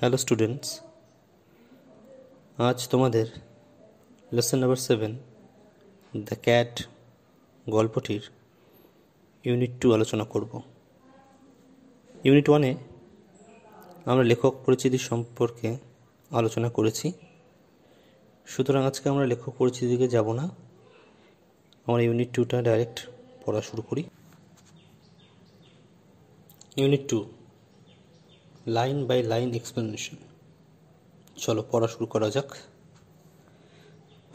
Hello students, আজ তোমাদের lesson number 7 the cat গল্পটির ইউনিট 2 আলোচনা করব। ইউনিট 1-এ আমরা লেখক পরিচিতি সম্পর্কে আলোচনা করেছি, সুতরাং আজকে আমরা লেখক পরিচিতির দিকে যাব না, আমরা ইউনিট 2টা ডাইরেক্ট পড়া শুরু করি। Unit 2 line by line explanation. চলো পড়া শুরু করা যাক।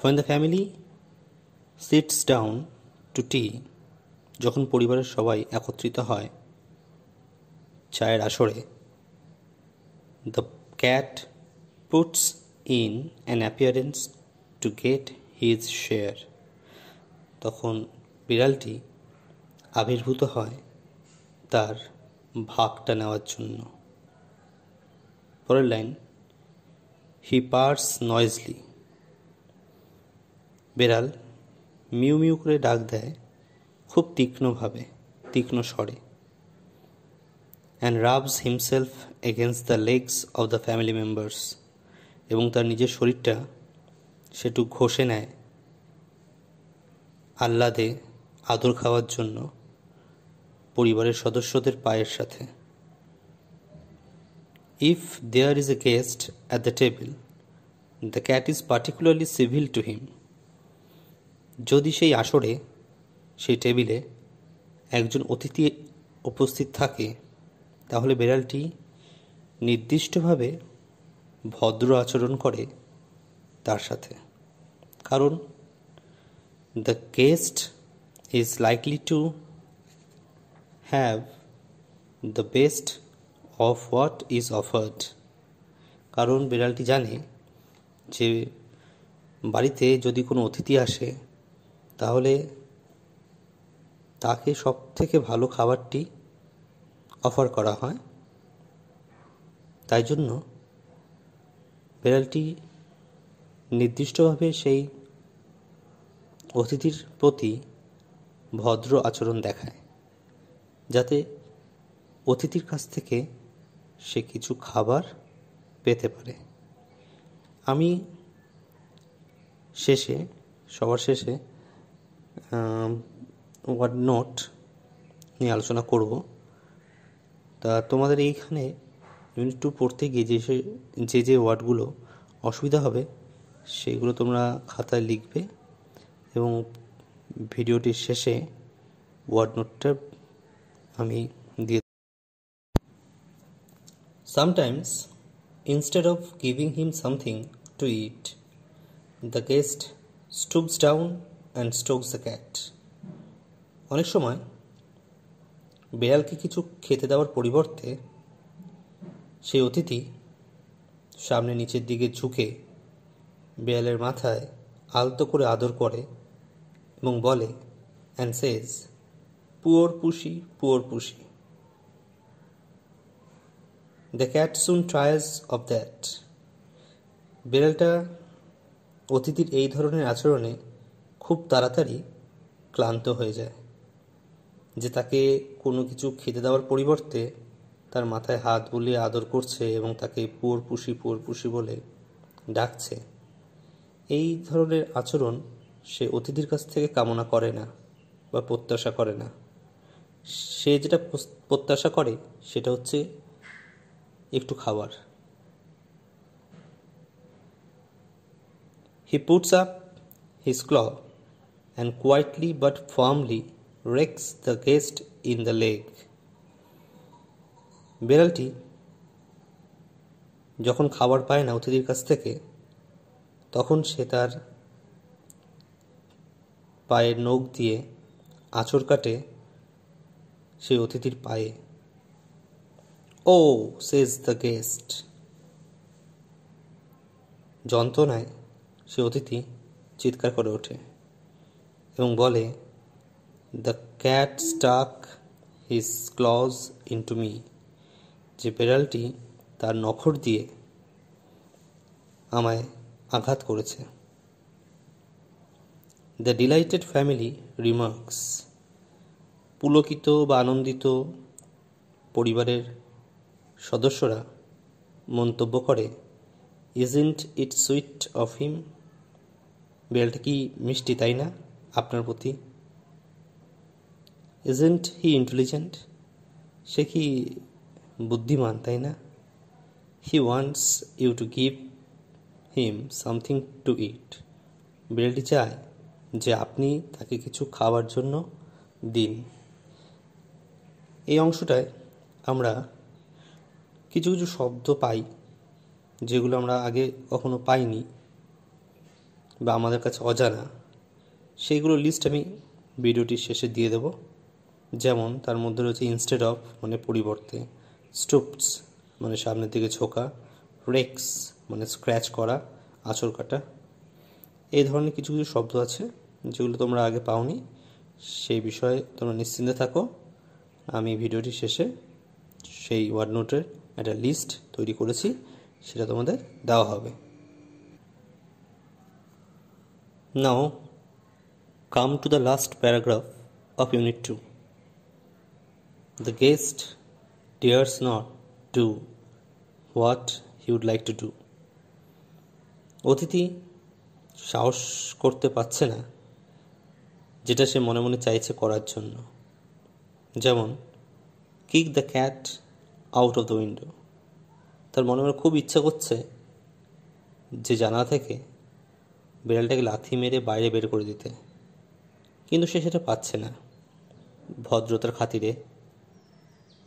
When the family sits down to tea, যখন পরিবারের সবাই একত্রিত হয় চায়ের আসরে, the cat puts in an appearance to get his share, তখন বিড়ালটি আবির্ভূত হয় তার ভাগটা নেওয়ার জন্য। পরের লাইন, he purrs noisily, বেড়াল মিউ মিউ করে ডাক দেয় খুব তীক্ষ্ণভাবে, তীক্ষ্ণ স্বরে। and rubs himself against the legs of the family members, এবং তার নিজের শরীরটা সেটু ঘষে নেয় আহ্লাদে আদর খাওয়ার জন্য পরিবারের সদস্যদের পায়ের সাথে। If there is a guest at the table, the cat is particularly civil to him, যদি সেই আসরে, সেই টেবিলে একজন অতিথি উপস্থিত থাকে, তাহলে বিড়ালটি নির্দিষ্টভাবে ভদ্র আচরণ করে তার সাথে, কারণ the guest is likely to have the best of what is offered, কারণ বিড়ালটি জানে যে বাড়িতে যদি কোনো অতিথি আসে তাহলে তাকে সব থেকে ভালো খাবারটি অফার করা হয়। তাই জন্য বিড়ালটি নির্দিষ্টভাবে সেই অতিথির প্রতি ভদ্র আচরণ দেখায়, যাতে অতিথির কাছ থেকে সে কিছু খাবার পেতে পারে। আমি সবার শেষে ওয়ার্ড নোট নিয়ে আলোচনা করব। তা তোমাদের এইখানে ইউনিট 2 পড়তে গিয়ে যে ওয়ার্ডগুলো অসুবিধা হবে সেগুলো তোমরা খাতায় লিখবে এবং ভিডিওটির শেষে ওয়ার্ড নোটটা আমি দিয়ে। Sometimes, instead of giving him something to eat, the guest stoops down and strokes the cat. অনেক সময় বিড়ালকে কিছু খেতে দেওয়ার পরিবর্তে সেই অতিথি সামনে নিচের দিকে ঝুঁকে বিড়ালের মাথায় আলতো করে আদর করে এবং বলে, and says, poor pussy, poor pussy. The cat soon tires of that. বিড়ালটা অতিথির এই ধরনের আচরণে খুব তাড়াতাড়ি ক্লান্ত হয়ে যায়, যে তাকে কোনো কিছু খেতে দেওয়ার পরিবর্তে তার মাথায় হাত বুলিয়ে আদর করছে এবং তাকে পুয়োর পুষি বলে ডাকছে। এই ধরনের আচরণ সে অতিথির কাছ থেকে কামনা করে না বা প্রত্যাশা করে না। সে যেটা প্রত্যাশা করে সেটা হচ্ছে একটু খাবার। He puts up his claw and quietly but firmly rakes the guest in the leg. বিড়ালটি যখন খাবার পায় না অতিথির কাছ থেকে, তখন সে তার পায়ের নখ দিয়ে আঁচড় কাটে সেই অতিথির পায়ে। Oh, says the guest. যন্ত্রণায় সে অতিথি চিৎকার করে ওঠে এবং বলে, The cat stuck his claws into me, যে বিড়ালটি তার নখর দিয়ে আমায় আঘাত করেছে। The delighted family remarks, পুলকিত বা আনন্দিত পরিবারের সদস্যরা মন্তব্য করে, isn't it sweet of him, বিড়ালটা কি মিষ্টি তাই না আপনার প্রতি? ইজন্ট হি ইন্টেলিজেন্ট, সে কি বুদ্ধিমান তাই না? He wants you to give him something to eat, বিড়ালটি চায় যে আপনি তাকে কিছু খাওয়ার জন্য দিন। এই অংশটায় আমরা কিছু কিছু শব্দ পাই যেগুলো আমরা আগে কখনো পাইনি বা আমাদের কাছে অজানা, সেইগুলো লিস্ট আমি ভিডিওটির শেষে দিয়ে দেব। যেমন তার মধ্যে রয়েছে ইনস্টেড অফ মানে পরিবর্তে, স্টুপস মানে সামনের দিকে ঝোঁকা, রেক্স মানে স্ক্র্যাচ করা, আঁচড় কাটা। এই ধরনের কিছু কিছু শব্দ আছে যেগুলো তোমরা আগে পাওনি, সেই বিষয়ে তোমরা নিশ্চিন্তে থাকো। আমি ভিডিওটির শেষে সেই ওয়ার্ড নোটের একটা লিস্ট তৈরি করেছি, সেটা তোমাদের দেওয়া হবে। নাও come to the last paragraph of Unit 2. The guest dares not do what he would like to do. অতিথি সাহস করতে পারছে না যেটা সে মনে মনে চাইছে করার জন্য। যেমন kick the cat out of the window, তার মনে মনে খুব ইচ্ছা করছে যে জানালা থেকে বিড়ালটাকে লাথি মেরে বাইরে বের করে দিতে, কিন্তু সে সেটা পাচ্ছে না ভদ্রতার খাতিরে,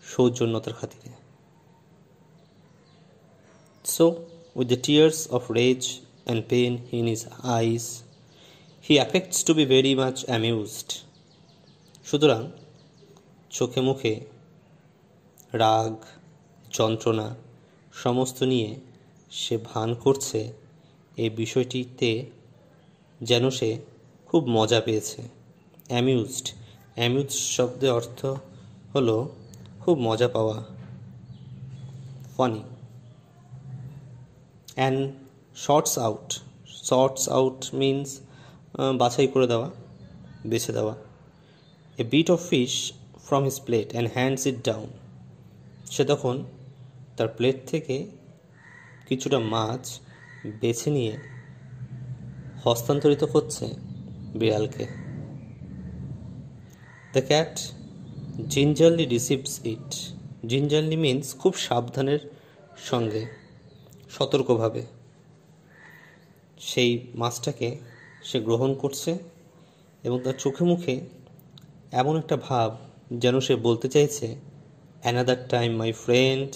সৌজন্যতার খাতিরে। So, with the tears of rage and pain in his eyes, he affects to be very much amused. সুতরাং চোখে মুখে রাগ, যন্ত্রণা সমস্ত নিয়ে সে ভান করছে এই বিষয়টিতে যেন সে খুব মজা পেয়েছে। অ্যামিউজড, অ্যামিউজ শব্দের অর্থ হলো খুব মজা পাওয়া, funny. And sorts out, sorts out means বাছাই করে দেওয়া, বেছে দেওয়া। A bit of fish from his plate and hands it down, সে তখন তার প্লেট থেকে কিছুটা মাছ বেছে নিয়ে হস্তান্তরিত করছে বিড়ালকে। The cat gingerly receives it, gingerly means খুব সাবধানের সঙ্গে, সতর্কভাবে সেই মাছটাকে সে গ্রহণ করছে এবং তার চোখে মুখে এমন একটা ভাব যেন সে বলতে চাইছে, another time my friend,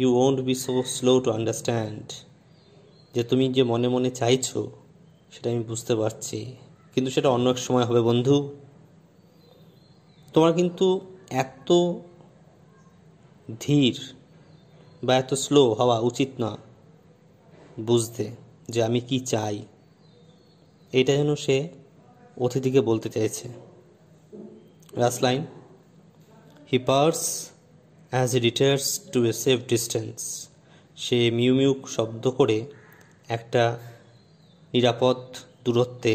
you won't be so slow to understand, যে তুমি যে মনে মনে চাইছো সেটা আমি বুঝতে পারছি, কিন্তু সেটা অন্য এক সময় হবে বন্ধু। তোমার কিন্তু এত ধীর বা এত স্লো হওয়া উচিত না বুঝতে যে আমি কি চাই। এইটা যেন সে অতিথিকে বলতে চাইছে। Last line, he purrs as he retires to a safe distance, সে মিউ মিউ শব্দ করে একটা নিরাপদ দূরত্বে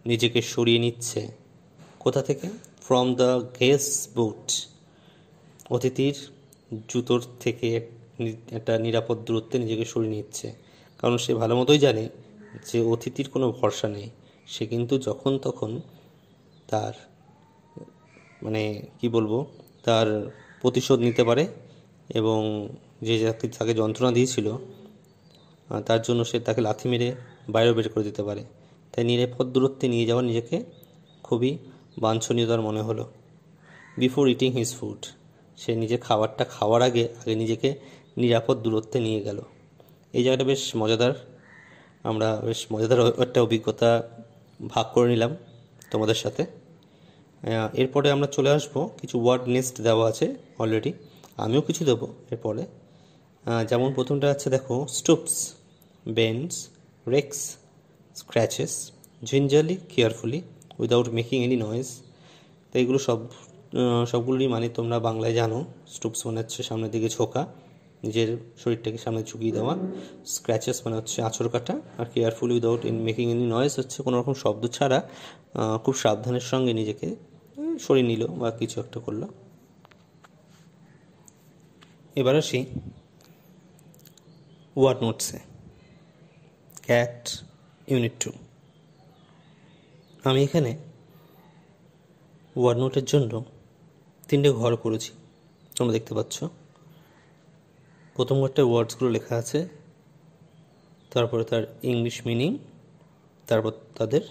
নিজেকে সরিয়ে নিচ্ছে। কোথা থেকে? ফ্রম দ্য গেস্ট বুট, অতিথির জুতোর থেকে একটা নিরাপদ দূরত্বে নিজেকে সরিয়ে নিচ্ছে। কারণ সে ভালো মতোই জানে যে অতিথির কোনো ভরসা নেই, সে কিন্তু যখন তখন তার মানে কি বলবো তার প্রতিশোধ নিতে পারে এবং যে যাত্রী তাকে যন্ত্রণা দিয়েছিল তার জন্য সে তাকে লাথি মেরে বাইরে বের করে দিতে পারে। তাই নিরাপদ দূরত্বে নিয়ে যাওয়া নিজেকে খুবই বাঞ্ছনীয়তার মনে হলো। বিফোর ইটিং হিজ ফুড, সে নিজের খাবারটা খাওয়ার আগে নিজেকে নিরাপদ দূরত্বে নিয়ে গেল। এই জায়গাটা বেশ মজাদার, আমরা বেশ মজাদার একটা অভিজ্ঞতা ভাগ করে নিলাম তোমাদের সাথে। এরপরে আমরা চলে আসবো, কিছু ওয়ার্ড নেস্ট দেওয়া আছে অলরেডি, আমিও কিছু দেবো এরপরে। যেমন প্রথমটা আছে দেখো, stoops, bends, rakes, scratches, gingerly, carefully, without making any noise. তো এগুলো সবগুলোরই মানে তোমরা বাংলায় জানো। স্টুপস মানে হচ্ছে সামনের দিকে ঝোঁকা, নিজের শরীরটাকে সামনে ঝুঁকিয়ে দেওয়া। স্ক্র্যাচেস মানে হচ্ছে আঁচড় কাটা। আর carefully without making any noise হচ্ছে কোনো রকম শব্দ ছাড়া খুব সাবধানের সঙ্গে নিজেকে সরিয়ে নিল বা কিছু একটা করলো। এবার আসি ওয়ার্ড নোটসে ক্যাট ইউনিট 2। আমি এখানে ওয়ার্ড নোটের জন্য 3টে ঘর করেছি, তোমরা দেখতে পাচ্ছ। প্রথম ঘরটায় ওয়ার্ডসগুলো লেখা আছে, তারপরে তার ইংলিশ মিনিং, তারপর তাদের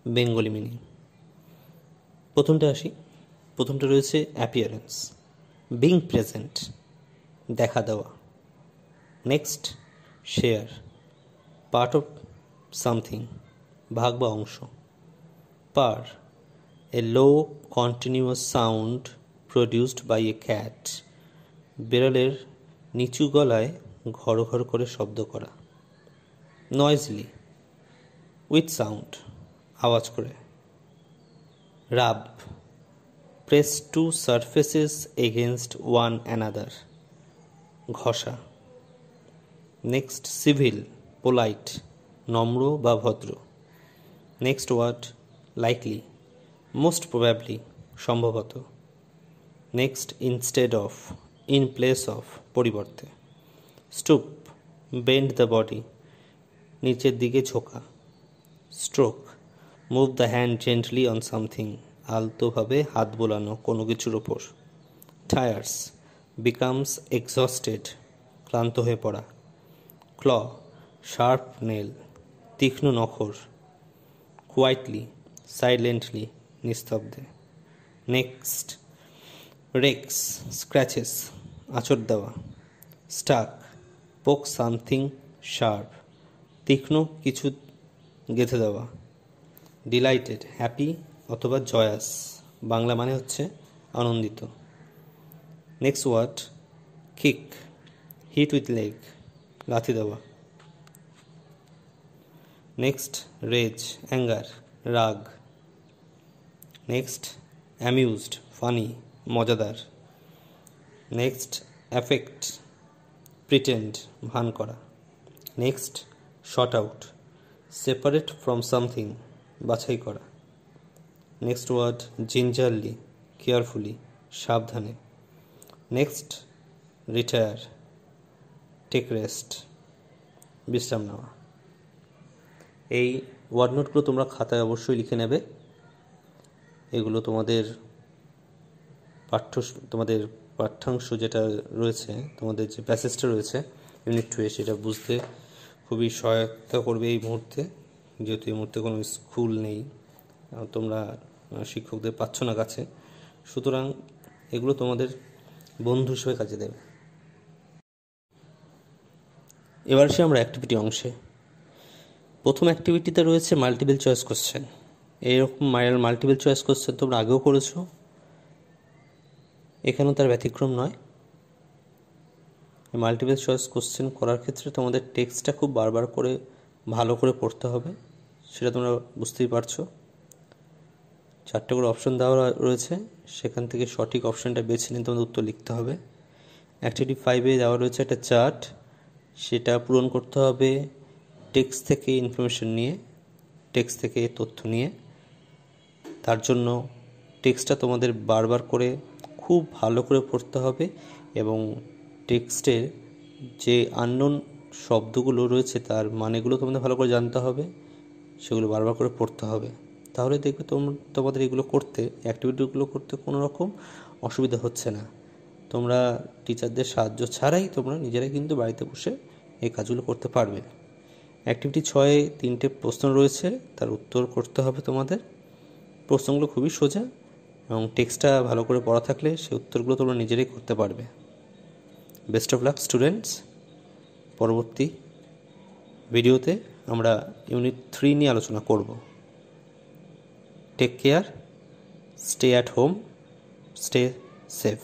বেঙ্গলি মিনিং। প্রথমটা আসি। প্রথমটা রয়েছে অ্যাপিয়ারেন্স, বিং প্রেজেন্ট, দেখা দেওয়া। Next share, part of something, ভাগ বা অংশ। Purr, a low continuous sound produced by a cat, বিড়ালের নিচু গলায় ঘর ঘর করে শব্দ করা। নয়েজলি, উইথ সাউন্ড, আওয়াজ করে। Rub, press two surfaces against one another, ঘষা। নেক্সট সিভিল, পোলাইট, নম্র বা ভদ্র। Next word likely, most probably, সম্ভবত। Next instead of, in place of, পরিবর্তে। স্টুপ, বেন্ড দ্য বডি, নিচের দিকে ঝোঁকা। Stroke, move the hand gently on something, আলতোভাবে হাত বোলানো কোনো কিছুর ওপর। টায়ার্স, বিকামস এক্সস্টেড, ক্লান্ত হয়ে পড়া। ক্ল, শার্প নেল, তীক্ষ্ণ নখর। কোয়াইটলি, সাইলেন্টলি, নিস্তব্ধে। নেক্সট রেক্স, স্ক্র্যাচেস, আঁচড় দেওয়া। স্টাক, পোক সামথিং শার্প, তীক্ষ্ণ কিছু গেঁথে দেওয়া। ডিলাইটেড, হ্যাপি অথবা জয়াস, বাংলা মানে হচ্ছে আনন্দিত। Next word kick, hit with leg, লাথি দেওয়া। নেক্সট রেজ, অ্যাঙ্গার, রাগ। নেক্সট অ্যামিউজড, ফানি, মজাদার। নেক্সট অ্যাফেক্ট, প্রিটেন্ড, ভান করা। Next sort out, separate from something, বাছাই করা। নেক্সট ওয়ার্ড জিঞ্জারলি, কেয়ারফুলি, সাবধানে। নেক্সট রিটায়ার, টেক রেস্ট, বিশ্রাম নেওয়া। এই ওয়ার্ড নোটগুলো তোমরা খাতায় অবশ্যই লিখে নেবে। এগুলো তোমাদের পাঠ্যাংশ যেটা রয়েছে, তোমাদের যে প্যাসেজটা রয়েছে ইউনিট 2 সেটা বুঝতে খুবই সহায়তা করবে এই মুহূর্তে, যেহেতু এই মুহূর্তে কোনো স্কুল নেই, তোমরা শিক্ষকদের পাচ্ছ না কাছে, সুতরাং এগুলো তোমাদের বন্ধু হিসেবে কাজে দেবে। এবার আসি আমরা অ্যাক্টিভিটি অংশে। প্রথম অ্যাক্টিভিটিতে রয়েছে মাল্টিপল চয়েস কোশ্চেন। এইরকম মাল্টিপল চয়েস কোশ্চেন তোমরা আগেও করেছো, এখানেও তার ব্যতিক্রম নয়। মাল্টিপল চয়েস কোশ্চেন করার ক্ষেত্রে তোমাদের টেক্সটটা খুব বারবার করে ভালো করে পড়তে হবে, সেটা তোমরা বুঝতেই পারছো। 4টে করে অপশন দেওয়া রয়েছে, সেখান থেকে সঠিক অপশানটা বেছে নিয়ে তোমাদের উত্তর লিখতে হবে। অ্যাক্টিভিটি 5-এ দেওয়া রয়েছে একটা চার্ট, সেটা পূরণ করতে হবে টেক্সট থেকে ইনফরমেশন নিয়ে, টেক্সট থেকে তথ্য নিয়ে। তার জন্য টেক্সটটা তোমাদের বারবার করে খুব ভালো করে পড়তে হবে এবং টেক্সটের যে আননোন শব্দগুলো রয়েছে তার মানেগুলো তোমাদের ভালো করে জানতে হবে, সেগুলো বারবার করে পড়তে হবে। তাহলে দেখবে তোমাদের এগুলো করতে, অ্যাক্টিভিটিগুলো করতে কোনো রকম অসুবিধা হচ্ছে না। তোমরা টিচারদের সাহায্য ছাড়াই তোমরা নিজেরাই কিন্তু বাড়িতে বসে এই কাজগুলো করতে পারবে। অ্যাক্টিভিটি 6-এ 3টে প্রশ্ন রয়েছে, তার উত্তর করতে হবে তোমাদের। প্রশ্নগুলো খুবই সোজা এবং টেক্সটটা ভালো করে পড়া থাকলে সেই উত্তরগুলো তোমরা নিজেরাই করতে পারবে। Best of luck students. পরবর্তী ভিডিওতে আমরা ইউনিট 3 নিয়ে আলোচনা করব। Take care, stay at home, stay safe.